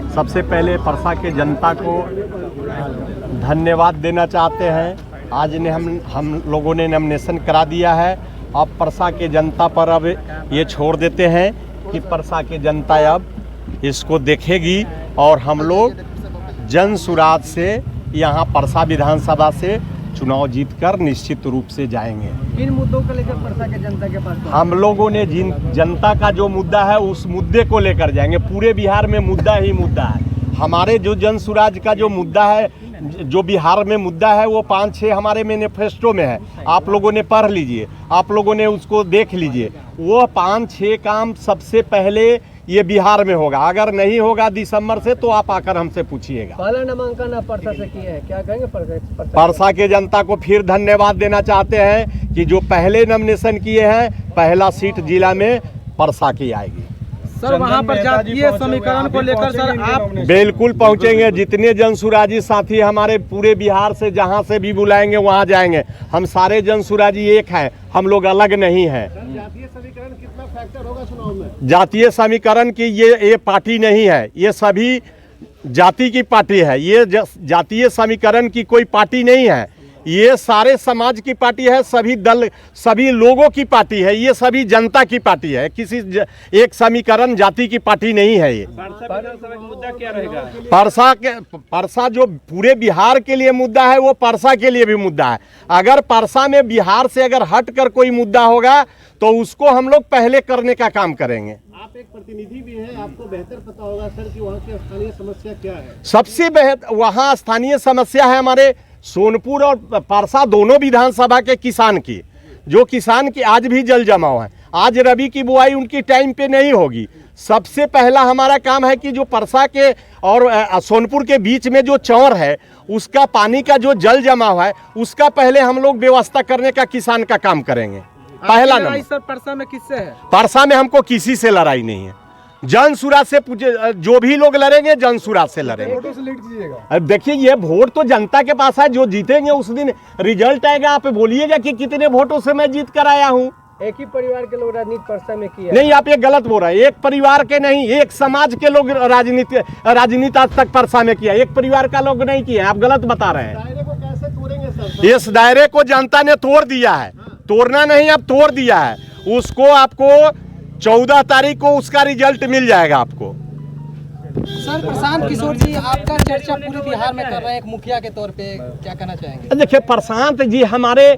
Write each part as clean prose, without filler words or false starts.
सबसे पहले परसा के जनता को धन्यवाद देना चाहते हैं। आज ने हम लोगों ने नॉमिनेशन करा दिया है। अब परसा के जनता पर अब ये छोड़ देते हैं कि परसा के जनता अब इसको देखेगी और हम लोग जन सुराज से यहाँ परसा विधानसभा से चुनाव जीतकर निश्चित रूप से जाएंगे। किन मुद्दों को लेकर परसा के जनता के पास हम लोगों ने जिन जनता का जो मुद्दा है उस मुद्दे को लेकर जाएंगे। पूरे बिहार में मुद्दा ही मुद्दा है। हमारे जो जन सुराज का जो मुद्दा है, जो बिहार में मुद्दा है, वो 5-6 हमारे मैनिफेस्टो में है। आप लोगों ने पढ़ लीजिए, आप लोगों ने उसको देख लीजिए। वो 5-6 काम सबसे पहले ये बिहार में होगा। अगर नहीं होगा दिसंबर से तो आप आकर हमसे पूछिएगा। पहला नामांकन आप परसा से किए हैं, क्या कहेंगे परसा के जनता को फिर धन्यवाद देना चाहते हैं कि जो पहले नॉमिनेशन किए हैं, पहला सीट जिला में परसा की आएगी। सर वहाँ पर जातीय समीकरण को लेकर सर आप बिल्कुल पहुँचेंगे। जितने जनसुराजी साथी हमारे पूरे बिहार से जहाँ से भी बुलाएंगे वहाँ जाएंगे। हम सारे जनसुराजी एक हैं, हम लोग अलग नहीं हैं। जातीय समीकरण कितना फैक्टर होगा चुनाव में? जातीय समीकरण की ये पार्टी नहीं है, ये सभी जाति की पार्टी है। ये जातीय समीकरण की कोई पार्टी नहीं है, ये सारे समाज की पार्टी है, सभी दल सभी लोगों की पार्टी है, ये सभी जनता की पार्टी है। किसी एक समीकरण जाति की पार्टी नहीं है। ये मुद्दा क्या रहेगा? परसा जो पूरे बिहार के लिए मुद्दा है वो परसा के लिए भी मुद्दा है। अगर परसा में बिहार से अगर हट कर कोई मुद्दा होगा तो उसको हम लोग पहले करने का काम करेंगे। आप एक प्रतिनिधि भी हैं, आपको बेहतर पता होगा सर कि वहाँ की स्थानीय समस्या क्या है। सबसे बेहतर वहाँ स्थानीय समस्या है हमारे सोनपुर और परसा दोनों विधानसभा के किसान की, जो किसान की आज भी जल जमाव है। आज रबी की बुआई उनकी टाइम पे नहीं होगी। सबसे पहला हमारा काम है कि जो परसा के और सोनपुर के बीच में जो चौर है उसका पानी का जो जल जमाव है उसका पहले हम लोग व्यवस्था करने का किसान का काम करेंगे। पहला नंबर। सर परसा में किससे है? परसा में हमको किसी से लड़ाई नहीं है। जन सुराज से पूछे, जो भी लोग लड़ेंगे जन सुराज से लड़ेंगे। वोटों से लीड कीजिएगा। अब देखिए ये वोट तो जनता के पास है, जो जीतेंगे उस दिन रिजल्ट आएगा। आप बोलिएगा कि कितने वोटों से मैं जीत कर आया हूँ। एक ही परिवार के लोग राजनीति परसा में किया नहीं, आप ये गलत बोल रहे हैं। एक परिवार के नहीं, एक समाज के लोग राजनीति आज तक परसा में किया, एक परिवार का लोग नहीं किया। आप गलत बता रहे हैं। दायरे को कैसे तोड़ेंगे सर? इस दायरे को जनता ने तोड़ दिया है। तोड़ना नहीं, अब तोड़ दिया है उसको। आपको 14 तारीख को उसका रिजल्ट मिल जाएगा आपको। सर प्रशांत किशोर जी आपका चर्चा पूरे बिहार में कर रहे हैं एक मुखिया के तौर पे, क्या कहना चाहेंगे? देखिए प्रशांत जी हमारे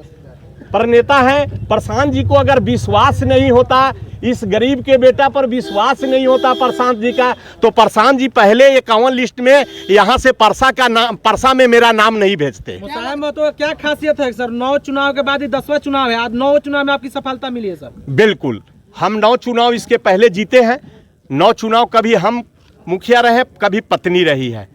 प्रणेता हैं। प्रशांत जी को अगर विश्वास नहीं होता, इस गरीब के बेटा पर विश्वास नहीं होता प्रशांत जी का, तो प्रशांत जी पहले 51 लिस्ट में यहाँ से परसा में मेरा नाम नहीं भेजते। तो क्या खासियत है सर? 9 चुनाव के बाद 10वां चुनाव है, आज 9 चुनाव में आपकी सफलता मिली है सर? बिल्कुल, हम 9 चुनाव इसके पहले जीते हैं। 9 चुनाव कभी हम मुखिया रहे, कभी पत्नी रही है,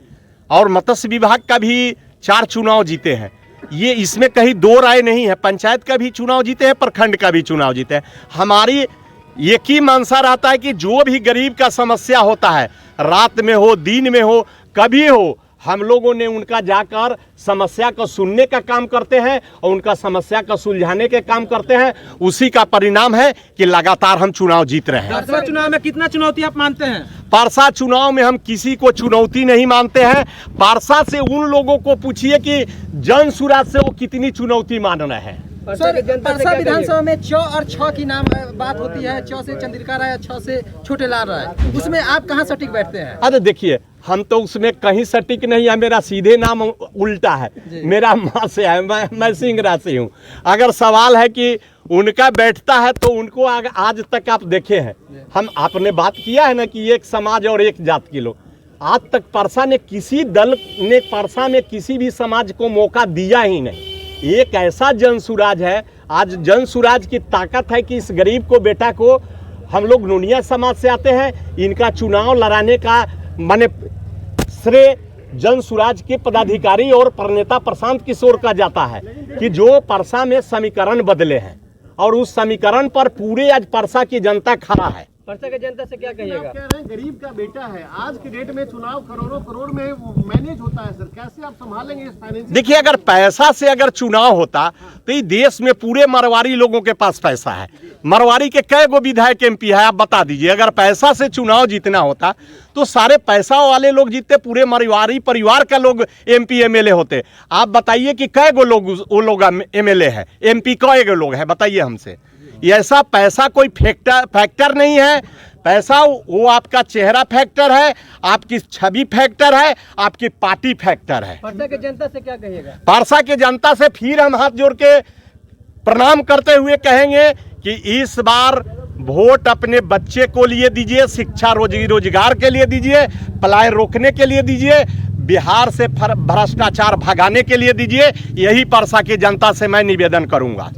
और मत्स्य विभाग का भी 4 चुनाव जीते हैं। ये इसमें कहीं दो राय नहीं है। पंचायत का भी चुनाव जीते हैं, प्रखंड का भी चुनाव जीते हैं। हमारी एक ही मंशा रहता है कि जो भी गरीब का समस्या होता है, रात में हो दिन में हो कभी हो, हम लोगों ने उनका जाकर समस्या को सुनने का काम करते हैं और उनका समस्या को सुलझाने के काम करते हैं। उसी का परिणाम है कि लगातार हम चुनाव जीत रहे हैं। 10वां चुनाव में कितना चुनौती आप मानते हैं? परसा चुनाव में हम किसी को चुनौती नहीं मानते हैं। परसा से उन लोगों को पूछिए कि जन सुराज से वो कितनी चुनौती मान रहे हैं। सर परसा विधानसभा में 6 और 6 की नाम बात होती है। 6 से चंद्रिका राय, 6 से छोटे लाल राय, उसमें आप कहाँ सटीक बैठते हैं? अरे देखिए, हम तो उसमें कहीं सटीक नहीं है। मेरा सीधे नाम उल्टा है, मेरा माँ से है, मैं सिंह राशि हूँ। अगर सवाल है कि उनका बैठता है तो उनको आज तक आप देखे हैं, हम आपने बात किया है ना कि एक समाज और एक जात के लोग। आज तक परसा ने किसी दल ने परसा में किसी भी समाज को मौका दिया ही नहीं। एक ऐसा जनसुराज है, आज जनसुराज की ताकत है कि इस गरीब को बेटा को, हम लोग नोनिया समाज से आते हैं, इनका चुनाव लड़ाने का माने श्रेय जनसुराज के पदाधिकारी और प्रणेता प्रशांत किशोर का जाता है कि जो परसा में समीकरण बदले हैं और उस समीकरण पर पूरे आज परसा की जनता खड़ा है। परसा के जनता से क्या आप कहिएगा? कह रहे हैं गरीब का बेटा है, आज के डेट में चुनाव करोड़ों करोड़ में मैनेज होता है सर, कैसे आप संभालेंगे इस फाइनेंशियल? देखिए, अगर पैसा से अगर चुनाव होता तो इस देश में पूरे मरवाड़ी लोगों के पास पैसा है। मरवाड़ी के कई गो विधायक एमपी है, आप बता दीजिए। अगर पैसा से चुनाव जीतना होता तो सारे पैसा वाले लोग जीतते, पूरे मरवाड़ी परिवार का लोग एमपी एमएलए होते। आप बताइए कि कई गो लोग वो लोग एमएलए है, एमपी कई गो लोग हैं, बताइए हमसे। ऐसा पैसा कोई फैक्टर नहीं है। पैसा वो आपका चेहरा फैक्टर है, आपकी छवि फैक्टर है, आपकी पार्टी फैक्टर है। परसा के जनता से क्या कहिएगा? परसा के जनता से फिर हम हाथ जोड़ के प्रणाम करते हुए कहेंगे कि इस बार वोट अपने बच्चे को लिए दीजिए, शिक्षा रोजगार के लिए दीजिए, पलायन रोकने के लिए दीजिए, बिहार से भ्रष्टाचार भगाने के लिए दीजिए। यही परसा की जनता से मैं निवेदन करूंगा।